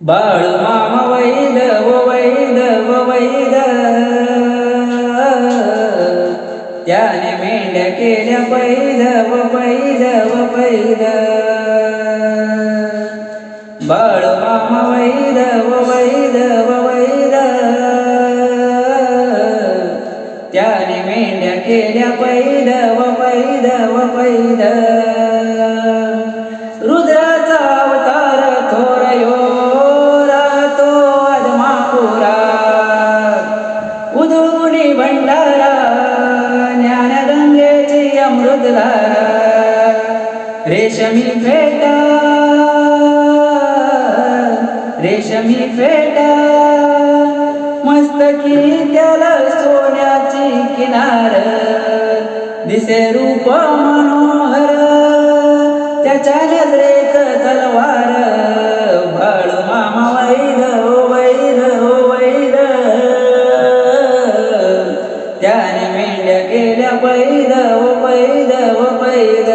बाळू मामा वैद व वैद व वैद, त्याने मेंढ्या केल्या पैद व पैद व पैद. बाळू मामा वैद व वैद व वैद, त्याने मेंढ्या केल्या पैद व पैद व पैद. रुद्राचा अवतार थोर यो राहतो आदमापुरात, उधळूनी भंडारा ज्ञानगंगेची अमृतधारा. रेशमी फेटा रेशमी फेटा, मस्तकी त्याला सोन्याची किनार. दिसे रूप मनोहर, त्याच्या नजरेत तलवार. बाळू मामा वैद ओ वैद ओ वैद, त्याने मेंढ्या केल्या पैद व पैद व पैद.